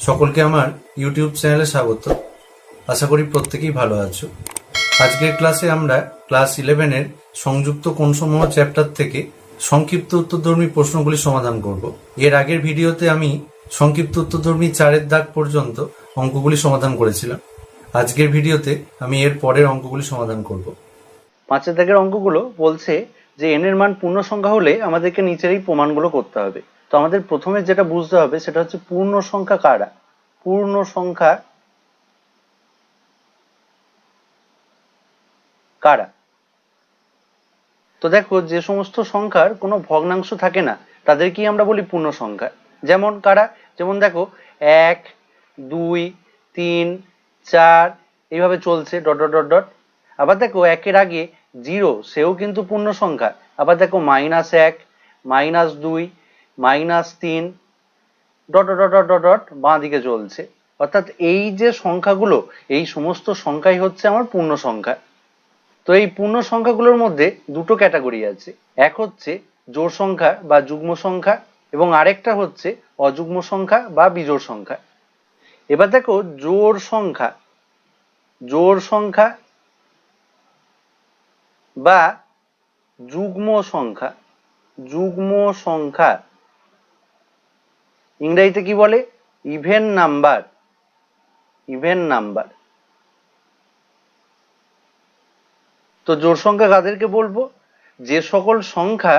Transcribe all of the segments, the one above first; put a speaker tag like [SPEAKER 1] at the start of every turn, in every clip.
[SPEAKER 1] সকলকে আমার ইউটিউব চ্যানেলে স্বাগত। আশা করি প্রত্যেকেই ভালো আছো। আজকের ক্লাসে আমরা ক্লাস 11-এর সংযুক্ত কোণসমূহ চ্যাপ্টার থেকে সংক্ষিপ্ত উত্তরধর্মী প্রশ্নগুলি সমাধান করব। এর আগের ভিডিওতে আমি সংক্ষিপ্ত উত্তরধর্মী 4-এর দাগ পর্যন্ত অঙ্কগুলি সমাধান করেছিলাম। আজকের ভিডিওতে আমি এর পরের অঙ্কগুলি সমাধান করব।
[SPEAKER 2] 5-এর দাগের অঙ্কগুলো বলছে যে n এর মান পূর্ণ সংখ্যা হলে আমাদেরকে নিচের এই প্রমাণগুলো করতে হবে। তো আমাদের প্রথমে যেটা বুঝতে হবে সেটা হচ্ছে পূর্ণ সংখ্যা কারা। পূর্ণ সংখ্যা কারা? তো দেখো, যে সমস্ত সংখ্যার কোনো ভগ্নাংশ থাকে না তাদেরকেই আমরা বলি পূর্ণ সংখ্যা। যেমন কারা? যেমন দেখো 1, 2, 3, 4 এইভাবে চলছে ডট ডট ডট ডট। আবার দেখো 1-এর আগে 0, সেও কিন্তু পূর্ণ সংখ্যা। আবার দেখো -1, -2, -3 dot dot dot dot dot বাঁ দিকে চলছে। অর্থাৎ এই যে সংখ্যাগুলো, এই সমস্ত সংখ্যাই হচ্ছে আমার পূর্ণ সংখ্যা। তো এই পূর্ণ সংখ্যাগুলোর মধ্যে দুটো ক্যাটাগরি আছে। এক হচ্ছে জোড় সংখ্যা বা যুগ্ম সংখ্যা, এবং আরেকটা হচ্ছে অযুগ্ম সংখ্যা বা বিজোড় সংখ্যা। এবার দেখো জোড় সংখ্যা, জোড় সংখ্যা বা যুগ্ম সংখ্যা, যুগ্ম সংখ্যা ইংরেজিতে কি বলে? Even number, even number. তো জোড় সংখ্যা কাদেরকে বলবো? যে সকল সংখ্যা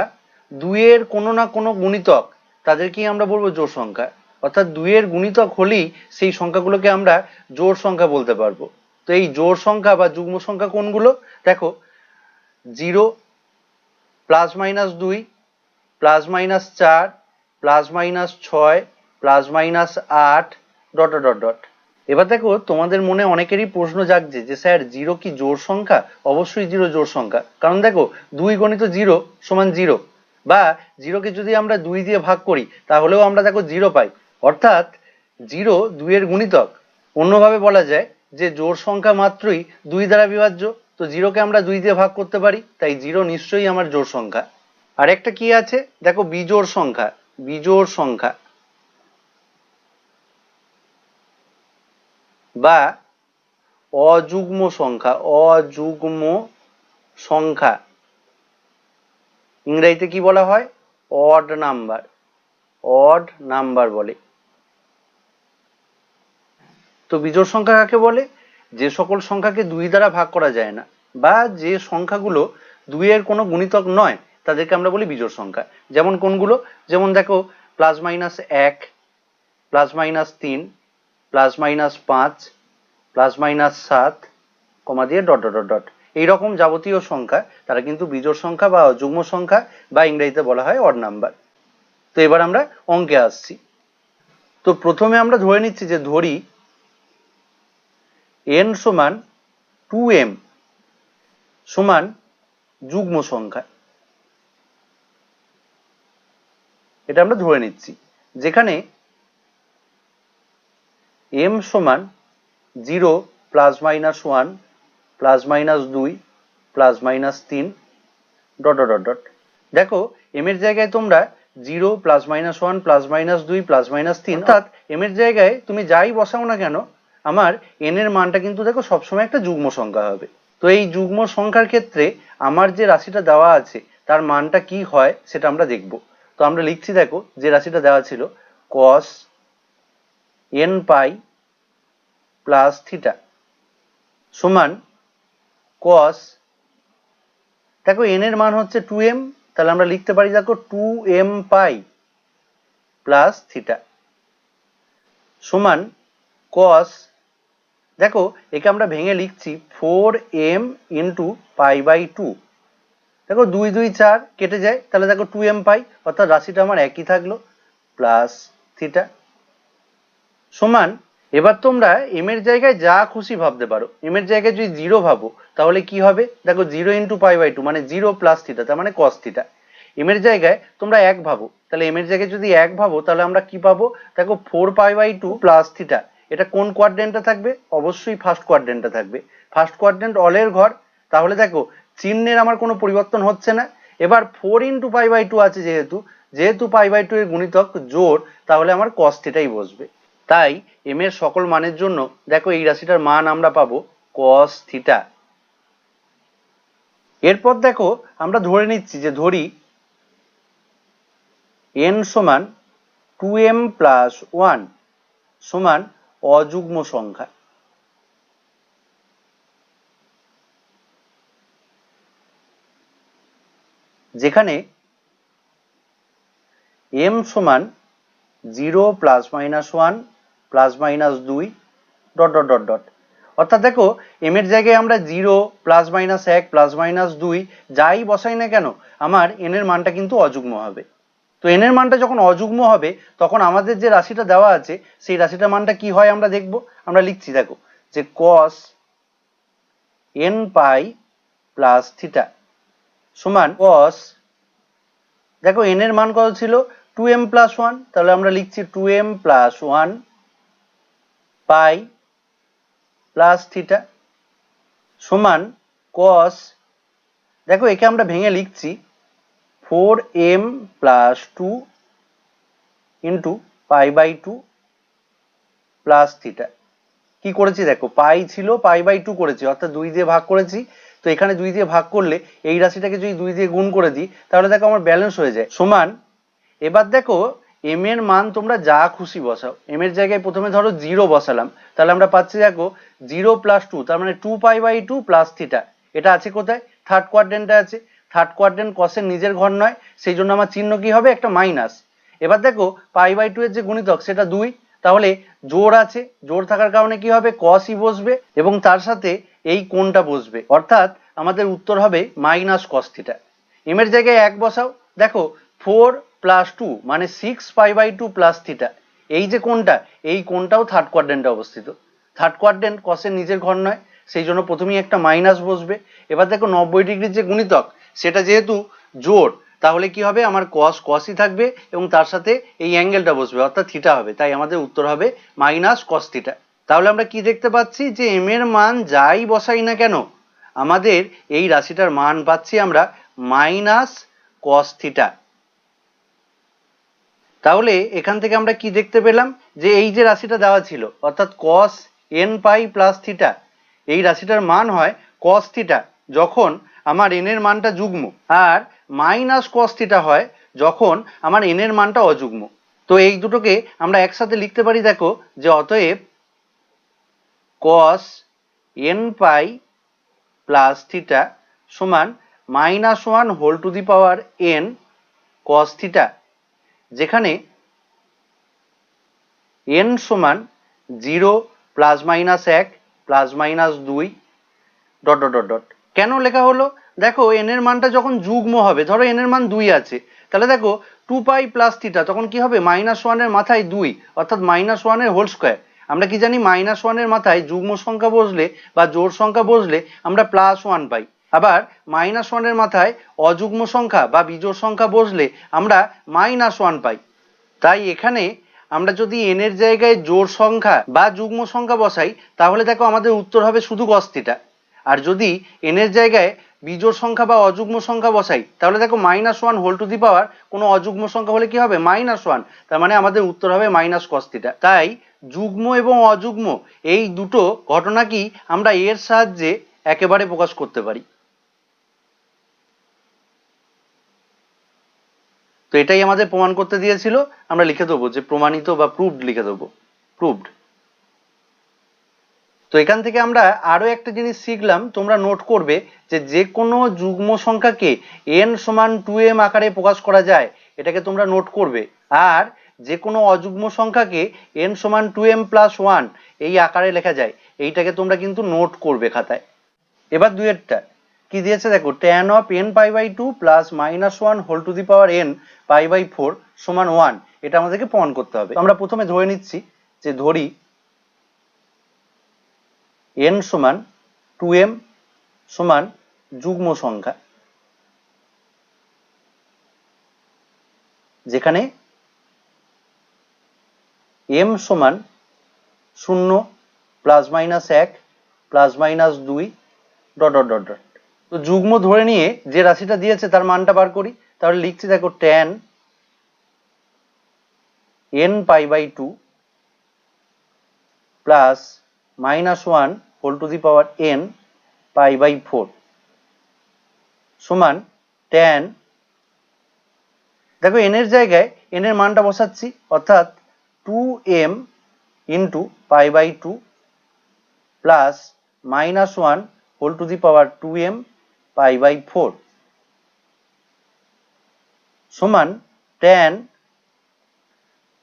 [SPEAKER 2] 2-এর কোনো না কোনো গুণিতক, তাদেরকেই আমরা বলবো জোড় সংখ্যা। অর্থাৎ 2-এর গুণিতক হলেই সেই সংখ্যাগুলোকে আমরা জোড় সংখ্যা বলতে পারবো। তো এই জোড় সংখ্যা বা যুগ্ম সংখ্যা কোনগুলো? দেখো 0, +-2, +-4, +-6, +-8 ডট ডট ডট। এবার দেখো, তোমাদের মনে অনেকেরই প্রশ্ন জাগছে যে স্যার 0 কি জোড় সংখ্যা? অবশ্যই 0 জোড় সংখ্যা। কারণ দেখো 2 গণিত 0 সমান 0, বা 0কে যদি আমরা 2 দিয়ে ভাগ করি তাহলেও আমরা দেখো 0 পাই। অর্থাৎ 0 2-এর গুণিতক। অন্যভাবে বলা যায় যে জোড় সংখ্যা মাত্রই 2 দ্বারা বিভাজ্য। তো 0কে আমরা 2 দিয়ে ভাগ করতে পারি, তাই 0 নিশ্চয়ই আমার জোড় সংখ্যা। আর একটা কি আছে দেখো, বিজোড় সংখ্যা, বিজোড় সংখ্যা বা অযুগ্ম সংখ্যা, অযুগ্ম সংখ্যা ইংরেজিতে কি বলা হয়? অড নাম্বার, অড নাম্বার বলে। তো বিজোড় সংখ্যা কাকে বলে? যে সকল সংখ্যাকে 2 দ্বারা ভাগ করা যায় না, বা যে সংখ্যাগুলো 2-এর কোনো গুণিতক নয়, তাদেরকে আমরা বলি বিজোড় সংখ্যা। যেমন কোনগুলো? যেমন দেখো +-1, +-3, +-5, +-7, কমা দিয়ে ডট ডট ডট। এইরকম যাবতীয় সংখ্যা তারা কিন্তু বিজোড় সংখ্যা বা যুগ্ম সংখ্যা, বা ইংরেজিতে বলা হয় অড নাম্বার। তো এবার আমরা অঙ্কে আসছি। তো প্রথমে আমরা ধরে নিচ্ছি যে ধরি n সমান 2m সমান যুগ্ম সংখ্যা। এটা আমরা ধরে নিচ্ছি, যেখানে m সমান 0, +-1, +-2, +-3 ডট ডট ডট। দেখো m এর জায়গায় তোমরা 0, +-1, +-2, +-3, অর্থাৎ m এর জায়গায় তুমি যাই বসাও না কেন, আমার n এর মানটা কিন্তু দেখো সবসময় একটা যুগ্ম সংখ্যা হবে। তো এই যুগ্ম সংখ্যার ক্ষেত্রে আমার যে রাশিটা দেওয়া আছে তার মানটা কি হয় সেটা আমরা দেখব। তো আমরা লিখছি, দেখো যে রাশিটা দেওয়া ছিল cos nπ + θ সমান cos, দেখো n এর মান হচ্ছে 2m, তাহলে আমরা লিখতে পারি দেখো 2mπ + θ সমান cos, দেখো একে আমরা ভেঙে লিখছি 4m × π/2। দেখো 2 2 4 কেটে যায়, তাহলে দেখো 2mπ, অর্থাৎ রাশিটা আমার একই থাকলো, প্লাস θ সমান, এবার তোমরা m এর জায়গায় যা খুশি ভাবতে পারো। m এর জায়গায় যদি 0 ভাবো তাহলে কি হবে? দেখো 0 × π/2 মানে 0 + θ, তার মানে cos θ। m এর জায়গায় তোমরা 1 ভাবো, তাহলে m এর জায়গায় যদি 1 ভাবো তাহলে আমরা কি পাবো? দেখো 4π/2 + θ। এটা কোন কোয়াড্রেন্টে থাকবে? অবশ্যই ফার্স্ট কোয়াড্রেন্টে থাকবে। ফার্স্ট কোয়াড্রেন্ট অলের ঘর। তাহলে দেখো চিহ্নের আমার কোনো পরিবর্তন হচ্ছে না। এবার 4 × π/2 আছে, যেহেতু π/2 এর গুণিতক জোড়, তাহলে আমার cos θ বসবে। তাই এম এর সকল মানের জন্য দেখো এই রাশিটার মান আমরা পাবো cos থিটা। এরপর দেখো আমরা ধরে নিচ্ছি যে ধরি n সমান 2m প্লাস 1 সমান অযুগ্ম সংখ্যা। যেখানে m সমান 0 plus minus 1 plus minus 2 dot dot dot dot. অর্থাৎ দেখো m এর জায়গায় আমরা 0 প্লাস মাইনাস 1 প্লাস মাইনাস 2 যাই বসাই না কেন আমার n এর মানটা কিন্তু অযুগ্ম হবে। তো n এর মানটা যখন অযুগ্ম হবে তখন আমাদের যে রাশিটা দেওয়া আছে সেই রাশিটার মানটা কি হয় আমরা দেখব। আমরা লিখছি দেখো যে cos n pi plus theta সমান cos, দেখো n এর মান কত ছিল 2m প্লাস 1, তাহলে আমরা লিখছি 2m plus 1 pi plus theta সমান cos, দেখো একে আমরা ভেঙে লিখছি 4m plus 2 into pi by 2 plus theta. কি করেছি দেখো পাই ছিল পাই বাই 2 করেছি, অর্থাৎ 2 দিয়ে ভাগ করেছি। তো এখানে 2 দিয়ে ভাগ করলে এই রাশিটাকে যদি 2 দিয়ে গুণ করে দিই তাহলে দেখো আমার ব্যালেন্স হয়ে যায় সমান। এবার দেখো m এর মান তোমরা যা খুশি বসাও, m এর জায়গায় প্রথমে ধরো 0 বসালাম, তাহলে আমরা পাচ্ছি দেখো 0 প্লাস 2 তার মানে 2 পাই বাই 2 প্লাস থিটা। এটা আছে কোথায়? থার্ড কোয়াড্রেন্টে আছে। থার্ড কোয়াড্রেন্ট কসের নিজের ঘর নয়, সেই জন্য আমার চিহ্ন কি হবে? একটা মাইনাস। এবার দেখো পাই বাই 2 এর যে গুণিতক সেটা 2, তাহলে জোড় আছে, জোড় থাকার কারণে কি হবে? কসই বসবে এবং তার সাথে এই কোণটা বসবে, অর্থাৎ আমাদের উত্তর হবে মাইনাস কস থিটা। m এর জায়গায় 1 বসাও, দেখো 4 প্লাস 2 মানে 6 পাই বাই 2 প্লাস থিটা। এই যে কোণটা, এই কোণটাও থার্ড কোয়াড্রেন্টে অবস্থিত। থার্ড কোয়াড্রেন্ট কসের নিজের ঘর নয়, সেই জন্য প্রথমেই একটা মাইনাস বসবে। এবার দেখো 90 ডিগ্রির যে গুণিতক সেটা যেহেতু জোড়, তাহলে কি হবে? আমার কস কসই থাকবে এবং তার সাথে এই অ্যাঙ্গেলটা বসবে, অর্থাৎ থিটা হবে। তাই আমাদের উত্তর হবে মাইনাস কস থিটা। তাহলে আমরা কি দেখতে পাচ্ছি যে m এর মান যাই বসাই না কেন আমাদের এই রাশিটার মান পাচ্ছি আমরা মাইনাস কস থিটা। তাহলে এখান থেকে আমরা কি দেখতে পেলাম যে এই যে রাশিটা দেওয়া ছিল অর্থাৎ cos n pi plus theta, এই রাশিটার মান হয় cos থিটা যখন আমার n এর মানটা যুগ্ম, আর মাইনাস cos থিটা হয় যখন আমার n এর মানটা অযুগ্ম। তো এই দুটোকে আমরা একসাথে লিখতে পারি দেখো যে অতএব cos n pi plus theta সমান -1 whole to the power n cos থিটা, যেখানে n সমান 0 plus minus 1 plus minus 2 dot dot dot dot. কেন লেখা হলো? দেখো n এর মানটা যখন যুগ্ম হবে, ধরো n এর মান 2 আছে, তাহলে দেখো 2 পাই প্লাস থিটা তখন কি হবে? -1 এর মাথায় 2 অর্থাৎ -1 এর হোল স্কয়ার। আমরা কি জানি? -1 এর মাথায় যুগ্ম সংখ্যা বসলে বা জোড় সংখ্যা বসলে আমরা +1 পাই, আবার -1 এর মাথায় অযুগ্ম সংখ্যা বা বিজোড় সংখ্যা বসলে আমরা -1 পাই। তাই এখানে আমরা যদি n এর জায়গায় জোড় সংখ্যা বা যুগ্ম সংখ্যা বসাই তাহলে দেখো আমাদের উত্তর হবে শুধু cos থিটা, আর যদি n এর জায়গায় বিজোড় সংখ্যা বা অযুগ্ম সংখ্যা বসাই তাহলে দেখো -1 হোল টু দি পাওয়ার কোনো অযুগ্ম সংখ্যা হলে কি হবে? -1, তার মানে আমাদের উত্তর হবে মাইনাস cos থিটা। তাই যুগ্ম এবং অযুগ্ম এই দুটো ঘটনাকেই আমরা এর সাহায্যে একেবারে প্রকাশ করতে পারি। তো এটাই আমাদের প্রমাণ করতে দিয়েছিল, আমরা লিখে দেবো যে প্রমাণিত বা প্রুভড লিখে দেবো, প্রুভড। তো এখান থেকে আমরা আরো একটা জিনিস শিখলাম, তোমরা নোট করবে যে কোনো যুগ্ম সংখ্যাকে n সমান 2m আকারে প্রকাশ করা যায়, এটাকে তোমরা নোট করবে। আর যে কোনো অযুগ্ম সংখ্যাকে n সমান 2m প্লাস 1 এই আকারে লেখা যায়, এইটাকে তোমরা কিন্তু নোট করবে খাতায়। এবার দুইয়েরটা কি দিয়েছে দেখো, tan of n pi by 2 plus -1 whole to the power n pi by 4 সমান 1, এটা আমাদেরকে প্রমাণ করতে হবে। আমরা প্রথমে ধরে নিচ্ছি যে ধরি n সমান 2m সমান যুগ্ম সংখ্যা, যেখানে m সমান 0 plus minus 1 plus minus 2 dot dot dot dot. তো যুগ্ম ধরে নিয়ে যে রাশিটা দিয়েছে তার মানটা বার করি, তাহলে লিখছি দেখো tan n pi by 2 plus -1 whole to the power n π/4 সমান tan, দেখো n এর জায়গায় n এর মানটা বসাচ্ছি, অর্থাৎ 2m into π/2 plus -1 whole to the power 2m π/4 সমান tan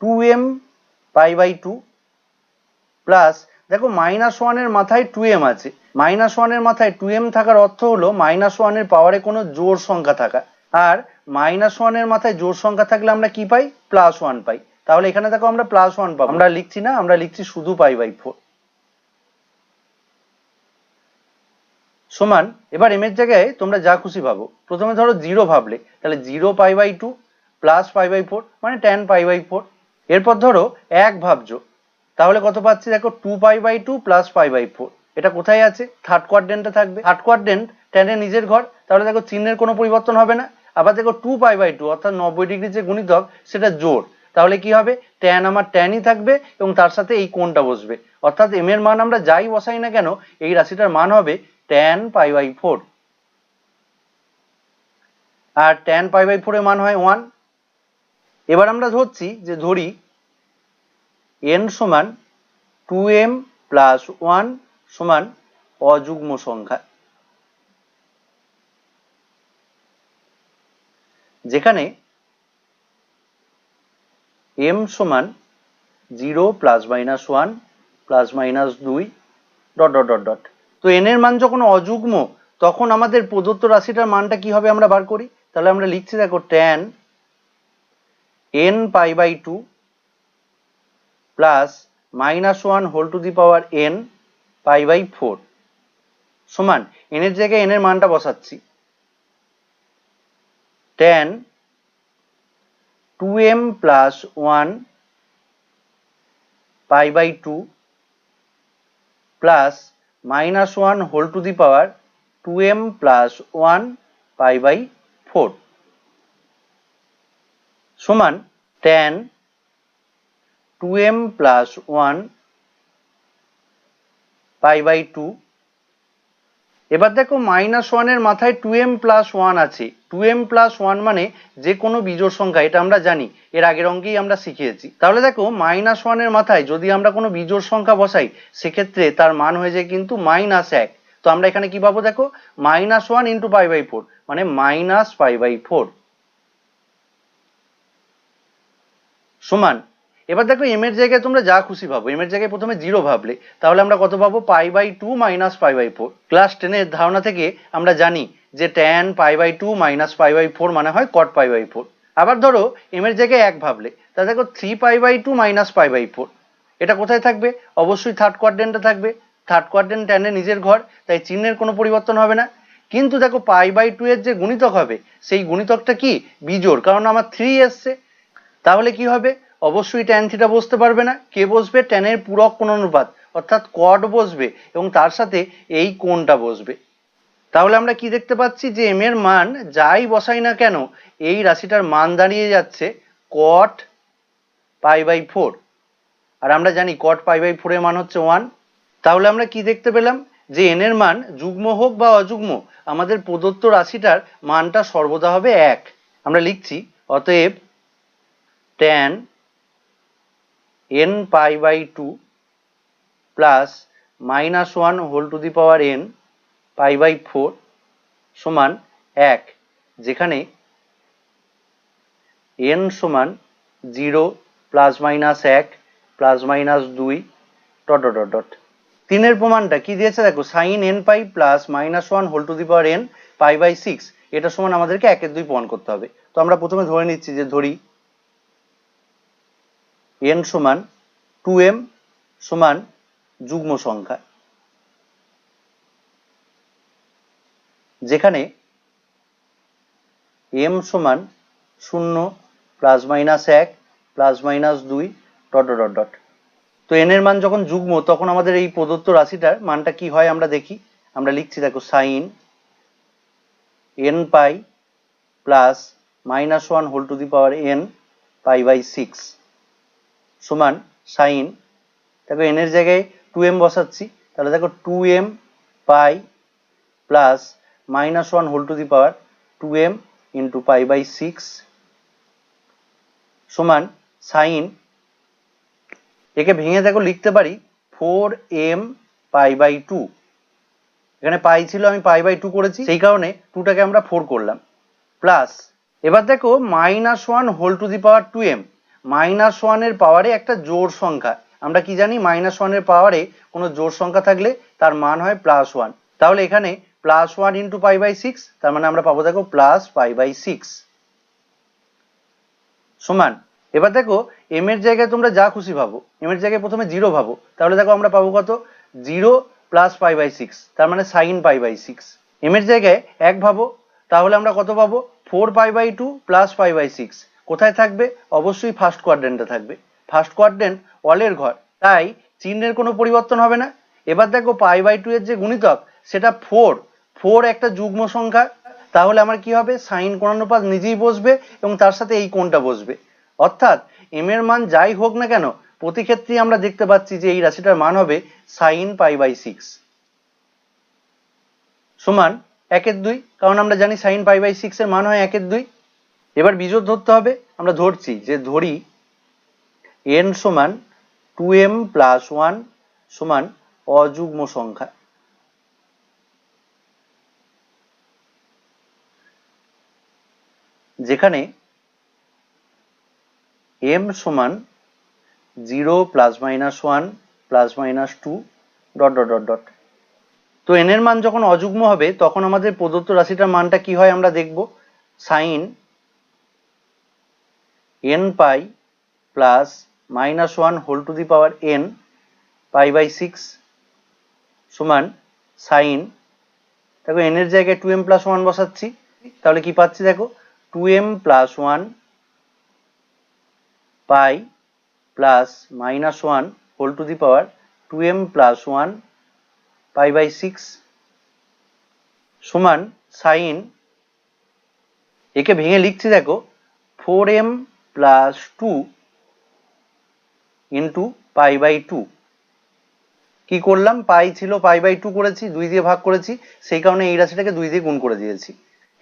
[SPEAKER 2] 2m π/2 প্লাস, দেখো -1 এর মাথায় 2m আছে, -1 এর মাথায় 2m থাকার অর্থ হলো -1 এর পাওয়ারে কোনো জোড় সংখ্যা থাকা, আর -1 এর মাথায় জোড় সংখ্যা থাকলে আমরা কি পাই? +1 পাই। তাহলে এখানে দেখো আমরা +1 পাবো, আমরা লিখছি না, আমরা লিখছি শুধু π/4 সমান, এবার m এর জায়গায় তোমরা যা খুশি ভাবো, প্রথমে ধরো 0 ভাবলে, তাহলে 0 π/2 প্লাস π/4 মানে tan π/4, এরপর ধরো 1 ভাবছো, তাহলে কত পাচ্ছি? দেখো 2 π/2 প্লাস π/4, এটা কোথায় আছে? থার্ড কোয়াড্রেন্টে থাকবে, থার্ড কোয়াড্রেন্ট tan এর নিজের ঘর, তাহলে দেখো চিহ্নের কোনো পরিবর্তন হবে না। আবার দেখো 2 π/2 অর্থাৎ 90 ডিগ্রি যে গুণিতক সেটা জোড়, তাহলে কি হবে? tan আমার tanই থাকবে এবং তার সাথে এই কোণটা বসবে, অর্থাৎ m এর মান আমরা যাই বসাই না কেন এই রাশিটার মান হবে tan π/4, আর tan π/4 এর মান হয় 1। এবার আমরা ধরছি যে ধরি n সমান 2m প্লাস 1 সমান অযুগ্ম সংখ্যা, যেখানে m সমান 0 plus minus 1 plus minus 2 dot dot dot dot. তো n এর মান যখন অযুগ্ম তখন আমাদের প্রদত্ত রাশিটার মানটা কি হবে আমরা বার করি, তাহলে আমরা লিখছি দেখো tan n π/2 plus -1 whole to the power n π/4 সমান, n এর জায়গায় n এর মানটা বসাচ্ছি, tan 2m plus 1 π/2 plus -1 whole to the power 2m plus 1 π/4 সমান tan 2m প্লাস 1 π/2। এবার দেখো -1 এর মাথায় 2m প্লাস 1 আছে, 2m প্লাস 1 মানে যে কোনো বিজোড় সংখ্যা, এটা আমরা জানি, এর আগের অঙ্কেই আমরা শিখিয়েছি। তাহলে দেখো -1 এর মাথায় যদি আমরা কোনো বিজোড় সংখ্যা বসাই সেক্ষেত্রে তার মান হয়ে যায় কিন্তু -1। তো আমরা এখানে কি পাবো? দেখো -1 ইন্টু π/4 মানে -π/4 সমান, এবার দেখো m এর জায়গায় তোমরা যা খুশি ভাবো, m এর জায়গায় প্রথমে 0 ভাবলে, তাহলে আমরা কত পাবো? π/2 মাইনাস π/4। ক্লাস 10 এর ধারণা থেকে আমরা জানি যে tan π/2 মাইনাস π/4 মানে হয় cot π/4। আবার ধরো m এর জায়গায় 1 ভাবলে, তাহলে দেখো 3 π/2 মাইনাস π/4, এটা কোথায় থাকবে? অবশ্যই থার্ড কোয়াড্রেন্টে থাকবে, থার্ড কোয়াড্রেন্ট tan এর নিজের ঘর, তাই চিহ্নের কোনো পরিবর্তন হবে না। কিন্তু দেখো π/2 এর যে গুণিতক হবে সেই গুণিতকটা কি? বিজোড়, কারণ আমার 3 এসছে, তাহলে কি হবে? অবশ্যই tan থিটা বসতে পারবে না, কে বসবে? tan এর পূরক কোণানুপাত অর্থাৎ cot বসবে এবং তার সাথে এই কোণটা বসবে। তাহলে আমরা কি দেখতে পাচ্ছি যে m এর মান যাই বসাই না কেন এই রাশিটার মান দাঁড়িয়ে যাচ্ছে cot π/4, আর আমরা জানি cot π/4 এর মান হচ্ছে 1। তাহলে আমরা কি দেখতে পেলাম যে n এর মান যুগ্ম হোক বা অযুগ্ম আমাদের প্রদত্ত রাশিটার মানটা সর্বদা হবে 1। আমরা লিখছি অতএব tan n π/2 plus -1 whole to the power n π/4 সমান 1, যেখানে n সমান 0 plus minus 1 plus minus 2 dot dot dot dot. 3 এর প্রমাণটা কি দিয়েছে দেখো, sin nπ plus -1 whole to the power n π/6, এটা সমান আমাদেরকে 1/2 প্রমাণ করতে হবে। তো আমরা প্রথমে ধরে নিচ্ছি যে ধরি n সমান 2m সমান যুগ্ম সংখ্যা, যেখানে m সমান 0 plus minus 1 plus minus 2 dot dot dot. তো n এর মান যখন যুগ্ম তখন আমাদের এই প্রদত্ত রাশিটার মানটা কি হয় আমরা দেখি। আমরা লিখছি দেখো sin nπ plus -1 whole to the power n π/6 সমান sin দেখো এন এর জায়গায় 2m বসাচ্ছি, তাহলে দেখো 2m pi plus -1 whole to the power 2m into pi by 6 সমান সাইন, একে ভেঙে দেখো লিখতে পারি 4m পাই বাই 2। এখানে পাই ছিল, আমি পাই বাই 2 করেছি, সেই কারণে 2টাকে আমরা 4 করলাম, প্লাস এবার দেখো -1 whole to the power 2m, -1 এর পাওয়ারে একটা জোড় সংখ্যা, আমরা কি জানি -1 এর পাওয়ারে কোনো জোড় সংখ্যা থাকলে তার মান হয় +1, তাহলে এখানে +1 ইন্টু পাই বাই 6, তার মানে আমরা পাবো দেখো প্লাস পাই বাই 6 সমান, এবার দেখো m এর জায়গায় তোমরা যা খুশি ভাবো, m এর জায়গায় প্রথমে 0 ভাবো, তাহলে দেখো আমরা পাবো কত 0 প্লাস পাই বাই 6, তার মানে সাইন পাই বাই 6। m এর জায়গায় 1 ভাবো, তাহলে আমরা কত পাবো 4 pi by 2 plus pi by 6, কোথায় থাকবে, অবশ্যই ফার্স্ট কোয়াড্রেন্টে থাকবে, ফার্স্ট কোয়াড্রেন্ট অলের ঘর, তাই চিহ্নের কোনো পরিবর্তন হবে না। এবার দেখো পাই বাই 2 এর যে গুণিতক সেটা 4 একটা যুগ্ম সংখ্যা, তাহলে আমার কি হবে সাইন কোণানুপাত নিজেই বসবে এবং তার সাথে এই কোণটা বসবে, অর্থাৎ m এর মান যাই হোক না কেন প্রতি ক্ষেত্রেই আমরা দেখতে পাচ্ছি যে এই রাশিটার মান হবে সাইন পাই বাই 6 সমান 1/2, কারণ আমরা জানি সাইন পাই বাই 6 এর মান হয় 1/2। এবার বিজোড় ধরতে হবে, আমরা ধরছি যে ধরি n সমান 2m প্লাস 1 সমান অযুগ্ম সংখ্যা, যেখানে m সমান 0 plus minus 1 plus minus 2 dot dot dot dot. তো n এর মান যখন অযুগ্ম হবে তখন আমাদের প্রদত্ত রাশিটার মানটা কি হয় আমরা দেখব, sine n pi plus -1 whole to the power n pi by 6 সমান সাইন, দেখো n এর জায়গায় 2m প্লাস 1 বসাচ্ছি, তাহলে কি পাচ্ছি দেখো 2m plus 1 pi plus -1 whole to the power 2m plus 1 pi by 6 সমান সাইন, একে ভেঙে লিখছি দেখো 4m plus 2 into pi by 2, কি করলাম পাই ছিল পাই বাই 2 করেছি, 2 দিয়ে ভাগ করেছি, সেই কারণে এই রাশিটাকে 2 দিয়ে গুণ করে দিয়েছি।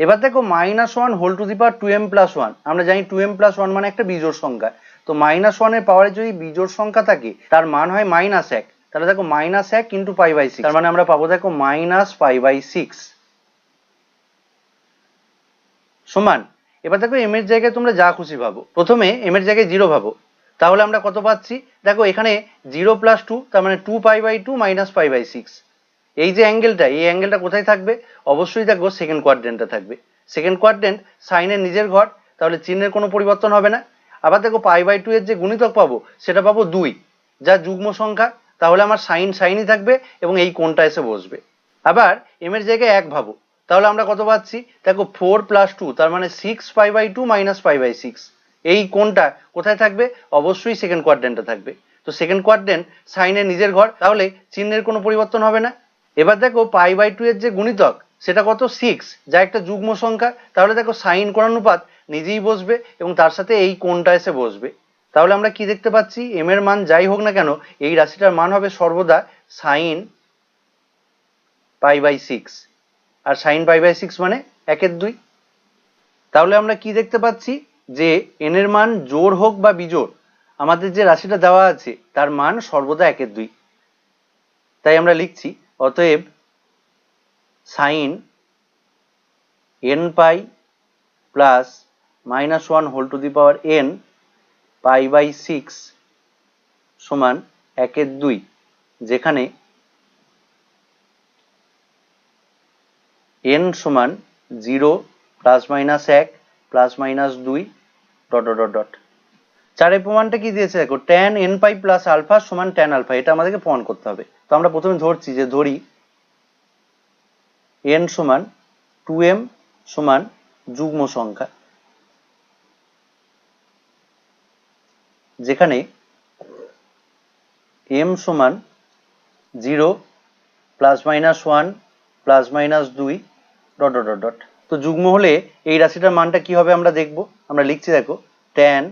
[SPEAKER 2] এবার দেখো -1 whole to the power 2m plus 1, আমরা জানি 2m প্লাস 1 মানে একটা বিজোড় সংখ্যা, তো -1 এর পাওয়ারে যদি বিজোড় সংখ্যা থাকে তার মান হয় -1, তাহলে দেখো -1 ইন্টু পাই বাই 6, তার মানে আমরা পাবো দেখো মাইনাস পাই বাই 6 সমান, এবার দেখো m এর জায়গায় তোমরা যা খুশি ভাবো, প্রথমে m এর জায়গায় 0 ভাবো, তাহলে আমরা কত পাচ্ছি দেখো এখানে 0 প্লাস 2, তার মানে 2 pi by 2 minus pi by 6, এই যে অ্যাঙ্গেলটা, এই অ্যাঙ্গেলটা কোথায় থাকবে, অবশ্যই দেখো সেকেন্ড কোয়াড্রেন্টে থাকবে, সেকেন্ড কোয়াড্রেন্ট সাইনের নিজের ঘর, তাহলে চিহ্নের কোনো পরিবর্তন হবে না। আবার দেখো পাই বাই 2 এর যে গুণিতক পাবো সেটা পাবো 2, যা যুগ্ম সংখ্যা, তাহলে আমার সাইন সাইনই থাকবে এবং এই কোণটা এসে বসবে। আবার m এর জায়গায় 1 ভাবো, তাহলে আমরা কত পাচ্ছি দেখো 4 প্লাস 2, তার মানে 6 pi by 2 minus pi by 6, এই কোণটা কোথায় থাকবে, অবশ্যই সেকেন্ড কোয়াড্রেন্টে থাকবে, তো সেকেন্ড কোয়াড্রেন্ট সাইনের নিজের ঘর, তাহলে চিহ্নের কোনো পরিবর্তন হবে না। এবার দেখো পাই বাই 2 এর যে গুণিতক সেটা কত 6, যা একটা যুগ্ম সংখ্যা, তাহলে দেখো সাইন কোণানুপাত নিজেই বসবে এবং তার সাথে এই কোণটা এসে বসবে, তাহলে আমরা কি দেখতে পাচ্ছি m এর মান যাই হোক না কেন এই রাশিটার মান হবে সর্বদা সাইন পাই বাই 6, আর সাইন পাই বাই 6 মানে 1/2। তাহলে আমরা কি দেখতে পাচ্ছি যে n এর মান জোড় হোক বা বিজোড় আমাদের যে রাশিটা দেওয়া আছে তার মান সর্বদা 1/2, তাই আমরা লিখছি অতএব sine n pi plus -1 whole to the power n pi by 6 সমান 1/2, যেখানে n সমান 0 plus minus 1 plus minus 2 dot dot dot. চারের প্রমাণটা কি দিয়েছে দেখো, tan n pi plus alpha সমান tan আলফা, এটা আমাদেরকে প্রমাণ করতে হবে। তো আমরা প্রথমে ধরছি যে ধরি n সমান 2m সমান যুগ্ম সংখ্যা, যেখানে m সমান 0 plus minus 1 plus minus 2 dot dot dot. তো যুগ্ম হলে এই রাশিটার মানটা কি হবে আমরা দেখব, আমরা লিখছি দেখো tan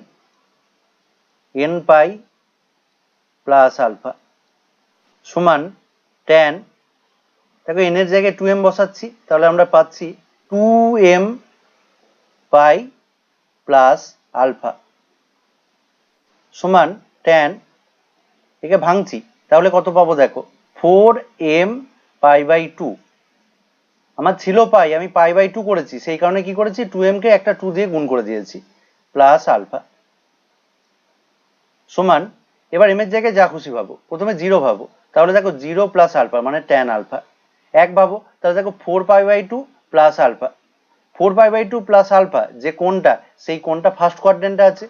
[SPEAKER 2] n pi plus alpha সমান ট্যান, দেখো এন এর জায়গায় 2m বসাচ্ছি, তাহলে আমরা পাচ্ছি 2m পাই প্লাস আলফা সমান ট্যান, একে ভাঙছি তাহলে কত পাবো দেখো 4m পাই বাই 2, আমার ছিল পাই, আমি পাই বাই 2 করেছি, সেই কারণে কি করেছি 2m কে একটা 2 দিয়ে গুণ করে দিয়েছি প্লাস আলফা সমান, এবার m এর জায়গায় যা খুশি ভাবো, প্রথমে 0 ভাবো, তাহলে দেখো 0 প্লাস আলফা মানে ট্যান আলফা, 1 ভাবো তাহলে দেখো 4 pi by 2 plus alpha, 4 pi by 2 plus alpha যে কোণটা, সেই কোণটা ফার্স্ট কোয়াড্রেন্টে আছে,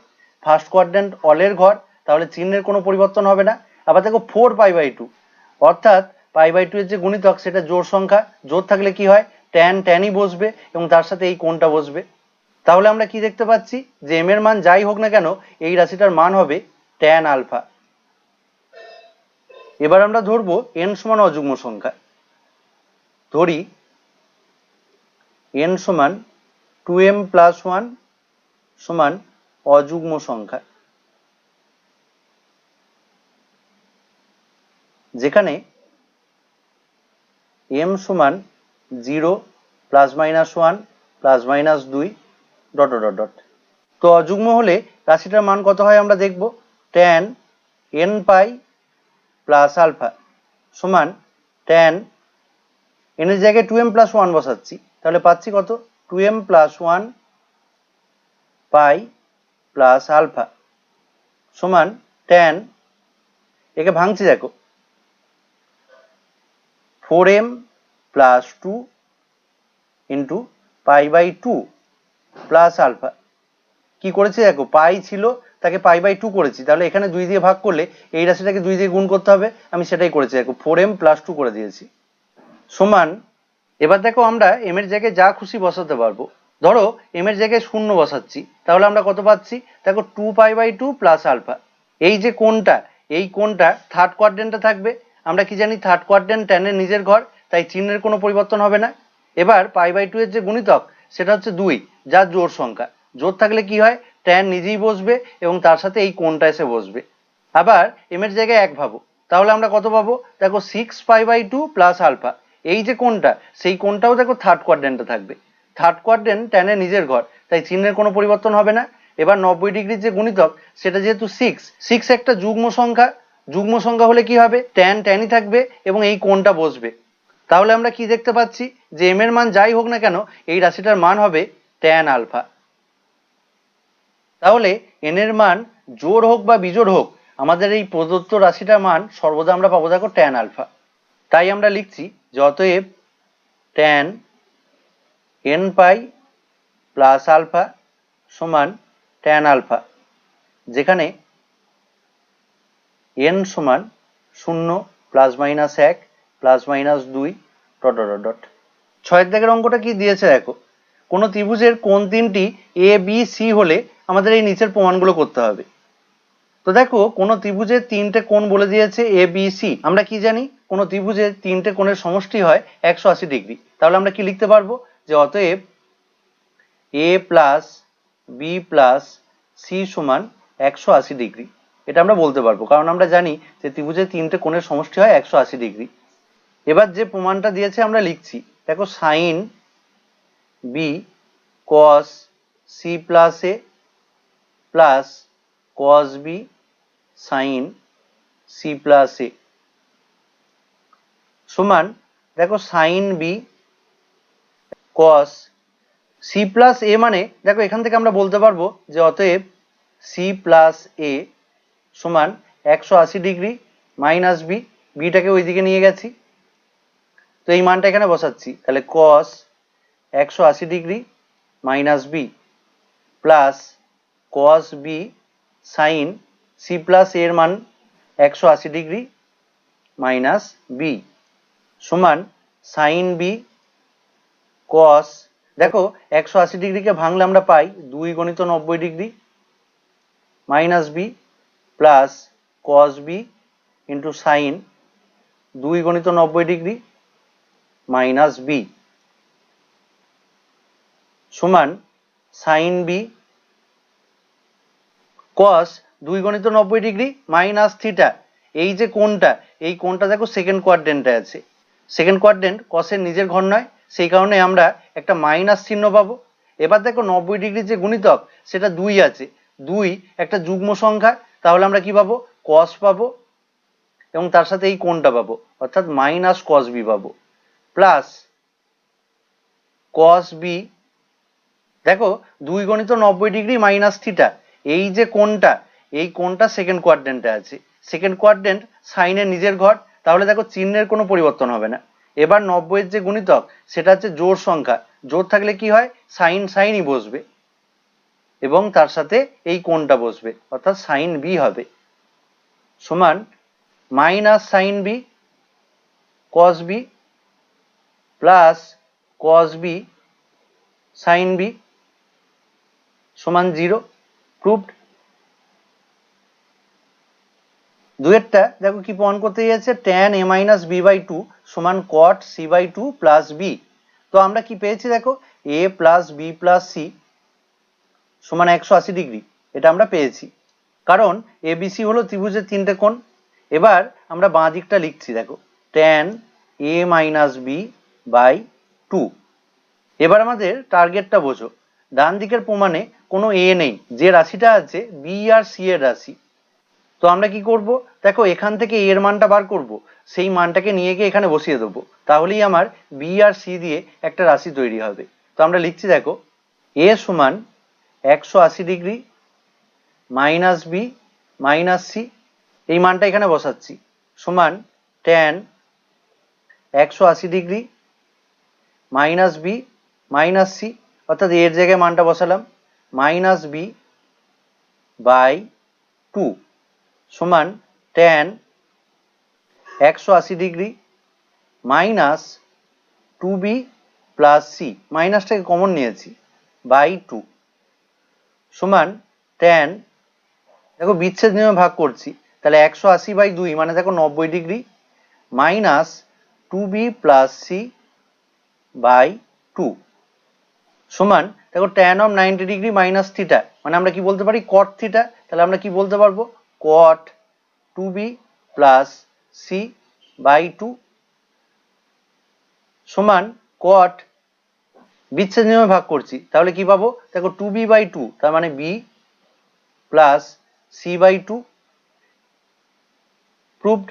[SPEAKER 2] ফার্স্ট কোয়াড্রেন্ট অলের ঘর, তাহলে চিহ্নের কোনো পরিবর্তন হবে না। আবার দেখো 4 পাই বাই 2 অর্থাৎ পাই বাই 2 এর যে গুণিতক সেটা জোড় সংখ্যা, জোড় থাকলে কি হয় ট্যানই বসবে এবং তার সাথে এই কোণটা বসবে, তাহলে আমরা কি দেখতে পাচ্ছি যে m এর মান যাই হোক না কেন এই রাশিটার মান হবে ট্যান আলফা। এবার আমরা ধরবো n সমান অযুগ্ম সংখ্যা, ধরি n সমান 2m প্লাস 1 সমান অযুগ্ম সংখ্যা, যেখানে m সমান 0 plus minus 1 plus minus 2 dot dot dot. তো অযুগ্ম হলে রাশিটার মান কত হয় আমরা দেখব, tan n pi plus alpha সমান ট্যান n এর জায়গায় 2m প্লাস 1 বসাচ্ছি, তাহলে পাচ্ছি কত 2m plus 1 pi plus alpha সমান ট্যান, একে ভাঙছি দেখো 4m plus 2 into pi by 2 plus alpha, কি করেছি দেখো পাই ছিল তাকে পাই বাই 2 করেছি, তাহলে এখানে 2 দিয়ে ভাগ করলে এই রাশিটাকে 2 দিয়ে গুণ করতে হবে, আমি সেটাই করেছি দেখো 4m প্লাস 2 করে দিয়েছি সমান, এবার দেখো আমরা m এর জায়গায় যা খুশি বসাতে পারবো, ধরো m এর জায়গায় 0 বসাচ্ছি, তাহলে আমরা কত পাচ্ছি দেখো 2 পাই বাই 2 প্লাস আলফা, এই যে কোণটা এই কোণটা থার্ড কোয়াড্রেন্টে থাকবে, আমরা কি জানি থার্ড কোয়াড্রেন্ট ট্যানের নিজের ঘর, তাই চিহ্নের কোনো পরিবর্তন হবে না। এবার পাই বাই 2 এর যে গুণিতক সেটা হচ্ছে 2, যা জোড় সংখ্যা, জোড় থাকলে কি হয় ট্যান নিজেই বসবে এবং তার সাথে এই কোণটা এসে বসবে। আবার m এর জায়গায় 1 ভাবো, তাহলে আমরা কত পাবো দেখো 6 পাই বাই 2 প্লাস আলফা, এই যে কোণটা সেই কোণটাও দেখো থার্ড কোয়াড্রেন্টে থাকবে, থার্ড কোয়াড্রেন্ট ট্যানের নিজের ঘর, তাই চিহ্নের কোনো পরিবর্তন হবে না। এবার 90 ডিগ্রির যে গুণিতক সেটা যেহেতু 6 একটা যুগ্ম সংখ্যা, যুগ্ম সংখ্যা হলে কি হবে ট্যানই থাকবে এবং এই কোণটা বসবে, তাহলে আমরা কি দেখতে পাচ্ছি যে m এর মান যাই হোক না কেন এই রাশিটার মান হবে ট্যান আলফা। তাহলে n এর মান জোড় হোক বা বিজোড় হোক আমাদের এই প্রদত্ত রাশিটার মান সর্বদা আমরা পাবো দেখো ট্যান আলফা, তাই আমরা লিখছি যে অতএব tan n pi plus alpha সমান ট্যান আলফা, যেখানে n সমান 0 plus minus 1 plus minus 2 dot dot dot. 6 দাগের অঙ্কটা কি দিয়েছে দেখো, কোন ত্রিভুজের কোণ তিনটি এ বি সি হলে আমাদের এই নিচের প্রমাণগুলো করতে হবে। তো দেখো কোন ত্রিভুজের তিনটে কোণ বলে দিয়েছে এ বি সি, আমরা কি জানি কোন ত্রিভুজের তিনটে কোণের সমষ্টি হয় 180 ডিগ্রি, তাহলে আমরা কি লিখতে পারবো যে অতএব এ প্লাস বি প্লাস সি সমান 180 ডিগ্রি, এটা আমরা বলতে পারবো কারণ আমরা জানি যে ত্রিভুজের তিনটে কোণের সমষ্টি হয় 180 ডিগ্রি। এবার যে প্রমাণটা দিয়েছে আমরা লিখছি দেখো sine B cos C plus A plus cos B sine C plus A সমান দেখো sine B cos C plus A, মানে দেখো এখান থেকে আমরা বলতে পারবো যে অতএব সি প্লাস এ সমান 180 ডিগ্রি মাইনাস বি, বিটাকে ওইদিকে নিয়ে গেছি, তো এই মানটা এখানে বসাচ্ছি, তাহলে cos 180 degree minus B plus cos B sine C plus এর মান 180 ডিগ্রি মাইনাস বি সমান সাইন বি কস, দেখো 180 ডিগ্রিকে ভাঙলে আমরা পাই 2 গণিত 90 degree minus B plus cos B into sine 2 গণিত 90 ডিগ্রি মাইনাস বি সমান সাইন বি কস 2 গণিত 90 ডিগ্রি মাইনাস থিটা, এই যে কোণটা, এই কোণটা দেখো সেকেন্ড কোয়াড্রেন্টে আছে। সেকেন্ড কোয়াড্রেন্ট কসের নিজের ঘর নয়, সেই কারণে আমরা একটা মাইনাস চিহ্ন পাবো। এবার দেখো 90° যে গুণিতক সেটা 2 আছে, 2 একটা যুগ্ম সংখ্যা, তাহলে আমরা কি পাবো, কস পাবো এবং তার সাথে এই কোণটা পাবো, অর্থাৎ মাইনাস কস বি পাবো, প্লাস কস বি। দেখো 2 গণিত 90° মাইনাস থিটা, এই যে কোণটা, এই কোণটা সেকেন্ড কোয়াড্রেন্টে আছে। সেকেন্ড কোয়াড্রেন্ট সাইনের নিজের ঘর, তাহলে দেখো চিহ্নের কোনো পরিবর্তন হবে না। এবার 90 এর যে গুণিতক সেটা হচ্ছে জোড় সংখ্যা, জোড় থাকলে কি হয়, সাইন সাইনই বসবে এবং তার সাথে এই কোণটা বসবে, অর্থাৎ সাইন বি হবে, সমান minus sine B cos B plus cos B sine B সমান 0। প্রুভড। দুয়েরটা দেখো কি প্রমাণ করতে যাচ্ছে, tan a minus B by two সমান cot c by two plus B. তো আমরা কি পেয়েছি দেখো, a plus B plus C সমান 180°, এটা আমরা পেয়েছি, কারণ এবিসি হলো ত্রিভুজের তিনটে কোণ। এবার আমরা বাঁ দিকটা লিখছি, দেখো tan a minus B by two. এবার আমাদের টার্গেটটা বোঝো, ডান দিকের প্রমাণে কোনো এ নেই, যে রাশিটা আছে বি আর সি এর রাশি। তো আমরা কি করব, দেখো এখান থেকে এর মানটা বার করব, সেই মানটাকে নিয়ে গিয়ে এখানে বসিয়ে দেবো, তাহলেই আমার বি আর সি দিয়ে একটা রাশি তৈরি হবে। তো আমরা লিখছি, দেখো এ সমান 180° মাইনাস বি মাইনাস সি, এই মানটা এখানে বসাচ্ছি, সমান tan 180° minus B minus C, অর্থাৎ এর জায়গায় মানটা বসালাম মাইনাস বি বাই টু সমান tan 180° minus 2b plus C, মাইনাসটাকে কমন নিয়েছি, বাই টু সমান tan, দেখো বিচ্ছেদ নিয়মে ভাগ করছি, তাহলে 180/2 মানে দেখো 90° minus 2b plus C by two সমান দেখো tan of 90° মাইনাস থিটা মানে আমরা কি বলতে পারি, cot থিটা। তাহলে আমরা কি বলতে পারবো, cot 2b plus C by two সমান cot, বিচ্ছেদ নিয়মে ভাগ করছি, তাহলে কি পাবো, দেখো 2b/2 তার মানে b প্লাস c/2। প্রুভড।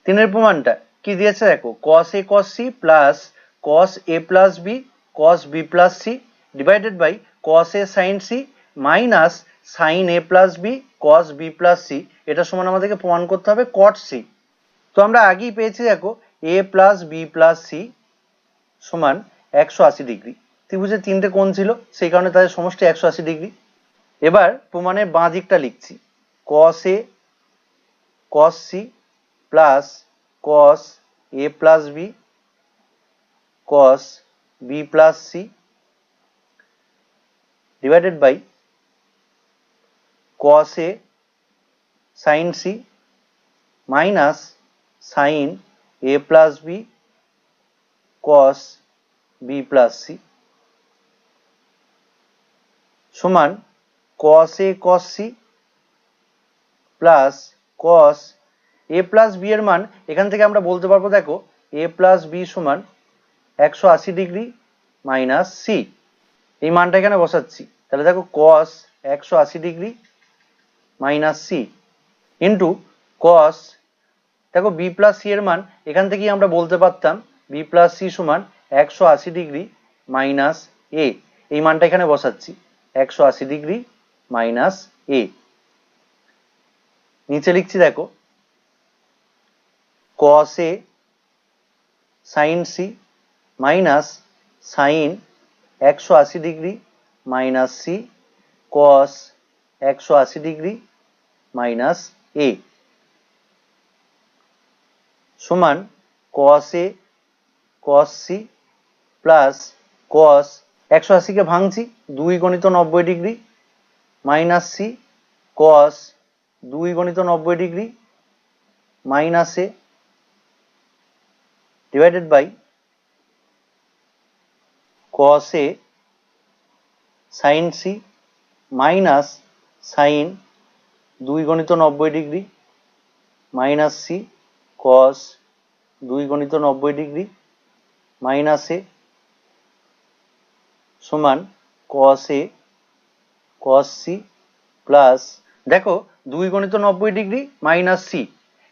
[SPEAKER 2] তিনের প্রমাণটা কি দিয়েছে দেখো, cos a cos c plus cos a plus b cos b plus c divided by cos a sin c minus sin a plus b cos b plus c, এটা সমান আমাদেরকে প্রমাণ করতে হবে cot c। তো আমরা আগেই পেয়েছি, দেখো a plus b plus c সমান 180°, ত্রিভুজের তিনটে কোণ ছিল, সেই কারণে তাদের সমষ্টি 180°। এবার প্রমাণের বাঁ দিকটা লিখছি, cos a cos c plus cos a plus b cos b plus c divided by cos a sin c minus sin a plus b cos b plus c সমান cos a cos c plus cos a plus b এর মান এখান থেকে আমরা বলতে পারবো, দেখো a plus b সমান 180° মাইনাস c, এই মানটা এখানে বসাচ্ছি, তাহলে দেখো cos 180° minus c into cos, দেখো b প্লাস c এর মান এখান থেকেই আমরা বলতে পারতাম b প্লাস c সমান 180° মাইনাস a, এই মানটা এখানে বসাচ্ছি 180° মাইনাস a। নিচে লিখছি, দেখো cos a sin c minus sin 180° minus c cos 180° minus a সমান cos a cos c plus cos 180 কে ভাঙছি, 2 গণিত 90° মাইনাস c cos 2 গণিত 90° minus a divided by cos a sin c minus sin 2 গণিত 90 degree minus C কস 2 গণিত 90 degree minus এ সমান কস এ কস C plus, দেখো 2 গণিত 90 ডিগ্রি মাইনাস সি,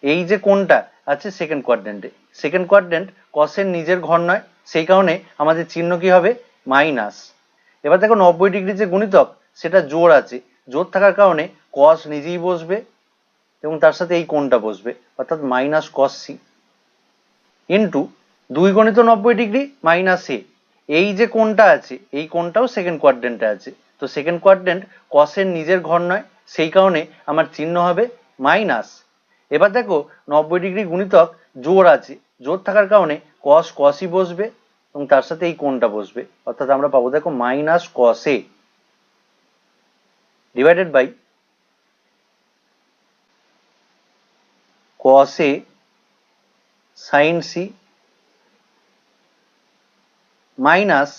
[SPEAKER 2] এই যে কোণটা আছে সেকেন্ড কোয়াড্রেন্টে, সেকেন্ড কোয়াড্রেন্ট কসের নিজের ঘর নয়, সেই কারণে আমাদের চিহ্ন কি হবে মাইনাস। এবার দেখো 90 ডিগ্রি যে গুণিতক সেটা জোড় আছে, জোড় থাকার কারণে কস নিজেই বসবে এবং তার সাথে এই কোণটা বসবে, অর্থাৎ মাইনাস কস সি ইন্টু 2 গণিত 90 ডিগ্রি মাইনাস এ, এই যে কোণটা আছে এই কোণটাও সেকেন্ড কোয়াড্রেন্টে আছে, তো সেকেন্ড কোয়াড্রেন্ট কসের নিজের ঘর নয়, সেই কারণে আমার চিহ্ন হবে মাইনাস। এবার দেখো 90 ডিগ্রি গুণিতক জোড় আছে, জোড় থাকার কারণে কস কসই বসবে এবং তার সাথে এই কোণটা বসবে, অর্থাৎ আমরা পাবো দেখো minus cos A divided by cos A sine C minus,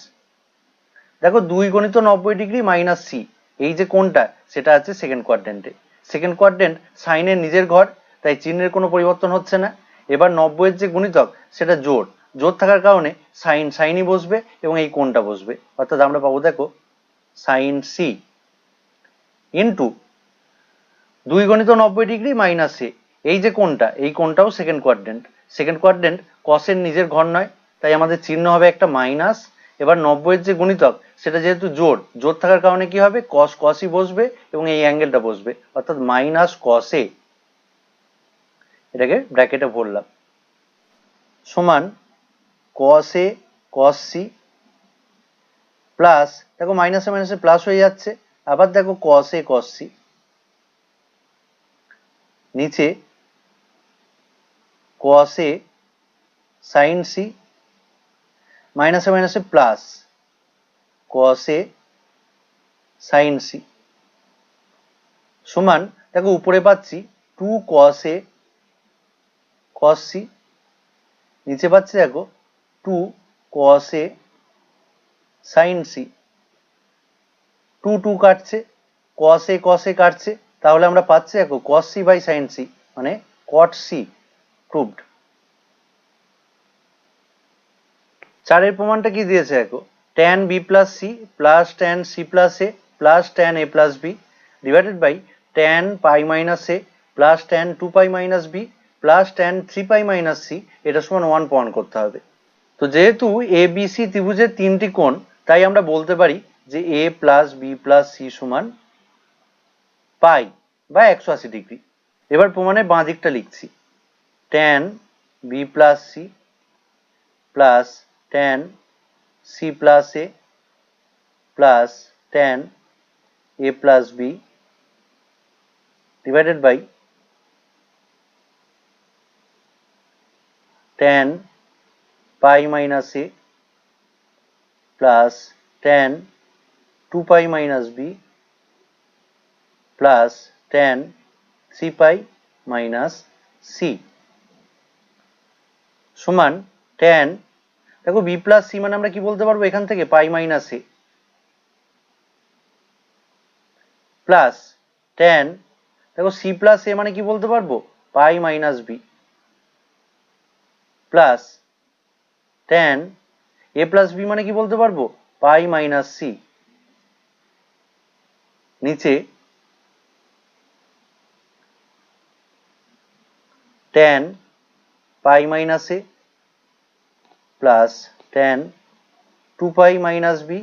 [SPEAKER 2] দেখো 2 গণিত 90 ডিগ্রি মাইনাস সি, এই যে কোণটা সেটা আছে সেকেন্ড কোয়াড্রেন্টে, সেকেন্ড কোয়াড্রেন্ট সাইনের নিজের ঘর, তাই চিহ্নের কোনো পরিবর্তন হচ্ছে না। এবার 90 এর যে গুণিতক সেটা জোড়, জোড় থাকার কারণে সাইন সাইনই বসবে এবং এই কোণটা বসবে, অর্থাৎ আমরা পাবো দেখো সাইন সি ইন্টু 2 গণিত 90 ডিগ্রি মাইনাস এ, এই যে কোণটা এই কোণটাও সেকেন্ড কোয়াড্রেন্ট, সেকেন্ড কোয়াড্রেন্ট কসের নিজের ঘর নয়, তাই আমাদের চিহ্ন হবে একটা মাইনাস। এবার 90 এর যে গুণিতক সেটা যেহেতু জোড়, জোড় থাকার কারণে কি হবে কস কসই বসবে এবং এই অ্যাঙ্গেলটা বসবে, অর্থাৎ মাইনাস কস এ, এটাকে ব্র্যাকেটে ভরলাম, সমান কস এ কস সি প্লাস, দেখো মাইনাসে মাইনাসে প্লাস হয়ে যাচ্ছে, আবার দেখো কস এ কস সি, নিচে কস এ সাইন সি মাইনাসে মাইনাসে plus cos A sine C সমান, দেখো উপরে পাচ্ছি 2 কস এ কস সি, নিচে পাচ্ছি দেখো 2 কস এ সাইন সি, 2 2 কাটছে, কস এ কাটছে, তাহলে আমরা পাচ্ছি দেখো cos C by sine C মানে কট সি, প্রুভড। 4 প্রমাণটা কি দিয়েছে দেখো, tan b plus C plus tan c plus A plus tan a plus B divided by tan pi minus A plus tan 2 pi minus B plus tan 3 pi minus C, এটা সমান 1 প্রমাণ করতে হবে। তো যেহেতু এ বি সি ত্রিভুজের 3টি কোণ, তাই আমরা বলতে পারি যে a plus B plus C সমান পাই বা 180 ডিগ্রি। এবার প্রমাণের বাঁ দিকটা লিখছি, tan b plus C plus tan c plus A plus tan a plus B divided by tan pi minus A plus tan 2 pi minus B plus tan 3 pi minus C সমান tan, দেখো B plus C মানে আমরা কি বলতে পারবো এখান থেকে pi minus A plus tan, দেখো সি প্লাস এ মানে কি বলতে পারবো pi minus B plus tan A plus B মানে কি বলতে পারবো পাই মাইনাস সি, নিচে tan pi minus A plus tan 2 pi minus B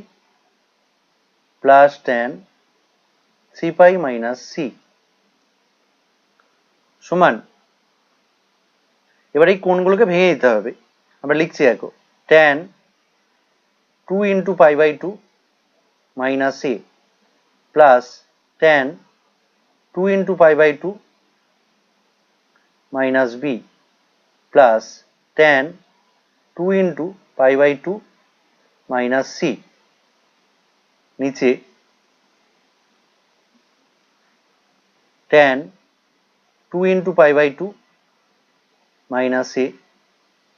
[SPEAKER 2] plus tan 3 pi minus C সমান, এবার এই কোণগুলোকে ভেঙে দিতে হবে, আমরা লিখছি দেখো tan 2 into pi by 2 minus A plus tan 2 into pi by 2 minus B plus tan 2 into pi by 2 minus C, নিচে tan 2 into pi by 2 minus A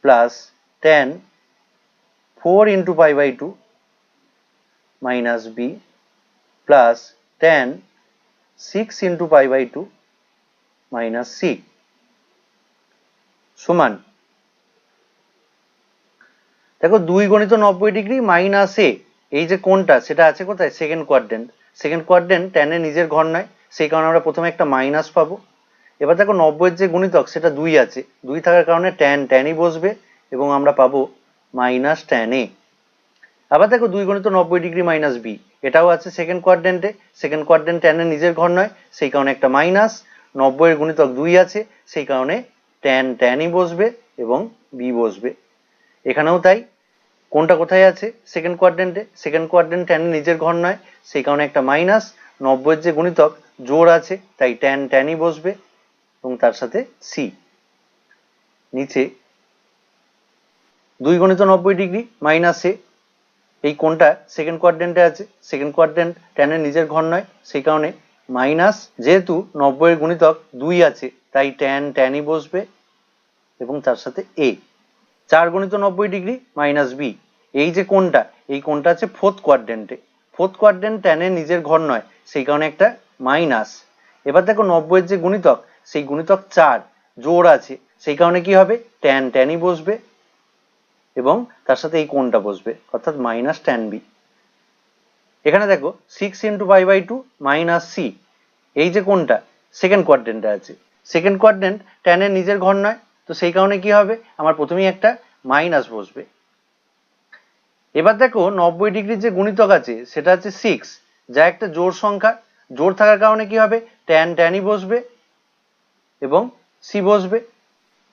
[SPEAKER 2] plus tan 4 into pi by 2 minus B plus tan 6 into pi by 2 minus C সমান দেখো 2 গণিত 90 degree minus এ, এই যে কোণটা সেটা আছে কোথায়, second quadrant. Second quadrant tan এর নিজের ঘর নয়, সেই কারণে আমরা প্রথমে একটা মাইনাস পাবো। এবার দেখো 90 এর যে গুণিতক সেটা 2 আছে, 2 থাকার কারণে tan ই বসবে এবং আমরা পাবো মাইনাস tan এ। আবার দেখো 2 গণিত 90 ডিগ্রি মাইনাস বি, এটাও আছে সেকেন্ড কোয়াড্রেন্টে, সেকেন্ড কোয়াড্রেন্ট tan এর নিজের ঘর নয়, সেই কারণে একটা মাইনাস, 90 এর গুণিতক 2 আছে, সেই কারণে tan ই বসবে এবং বি বসবে। এখানেও তাই, কোনটা কোথায় আছে, সেকেন্ড কোয়াড্রেন্টে, সেকেন্ড কোয়াড্রেন্ট tan এর নিজের ঘর নয়, সেই কারণে একটা মাইনাস, 90 এর যে গুণিতক জোড় আছে তাই tan ই বসবে এবং তার সাথে সি। নিচে 2 গণিত 90 ডিগ্রি মাইনাস এ, এই কোণটা সেকেন্ড কোয়াড্রেন্টে আছে, সেকেন্ড কোয়াড্রেন্ট tan এর নিজের ঘর নয়, সেই কারণে মাইনাস, যেহেতু 90 এর গুণিতক 2 আছে তাই tan ই বসবে এবং তার সাথে এ। 4 গণিত 90 ডিগ্রি মাইনাস বি, এই যে কোণটা, এই কোণটা আছে ফোর্থ কোয়াড্রেন্টে, ফোর্থ কোয়াড্রেন্ট tan এর নিজের ঘর নয়, সেই কারণে একটা মাইনাস। এবার দেখো 90 এর যে গুণিতক, সেই গুণিতক 4 জোড় আছে, সেই কারণে কি হবে, tan ই বসবে এবং তার সাথে এই কোণটা বসবে, অর্থাৎ মাইনাস tan বি। এখানে দেখো 6 into pi by 2 minus C, এই যে কোণটা সেকেন্ড কোয়াড্রেন্টে আছে, সেকেন্ড কোয়াড্রেন্ট tan এর নিজের ঘর নয়, তো সেই কারণে কি হবে, আমার প্রথমেই একটা মাইনাস বসবে। এবার দেখো 90 ডিগ্রির যে গুণিতক আছে সেটা হচ্ছে 6, যা একটা জোড় সংখ্যা, জোড় থাকার কারণে কি হবে, tan ই বসবে এবং সি বসবে।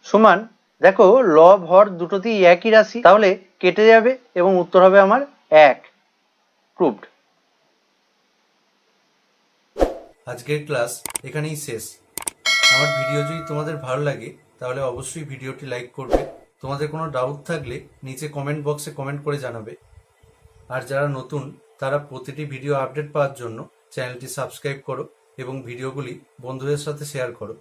[SPEAKER 2] সমান দেখো লব হর দুটোতেই একই রাশি, তাহলে কেটে যাবে এবং উত্তর হবে আমার 1, প্রুভড।
[SPEAKER 1] আজকের ক্লাস এখানেই শেষ। আমার ভিডিও যদি তোমাদের ভালো লাগে তাহলে অবশ্যই ভিডিওটি লাইক করবে। তোমাদের কোনো ডাউট থাকলে নিচে কমেন্ট বক্সে কমেন্ট করে জানাবে। আর যারা নতুন তারা প্রতিটি ভিডিও আপডেট পাওয়ার জন্য চ্যানেলটি সাবস্ক্রাইব করো এবং ভিডিওগুলি বন্ধুদের সাথে শেয়ার করো।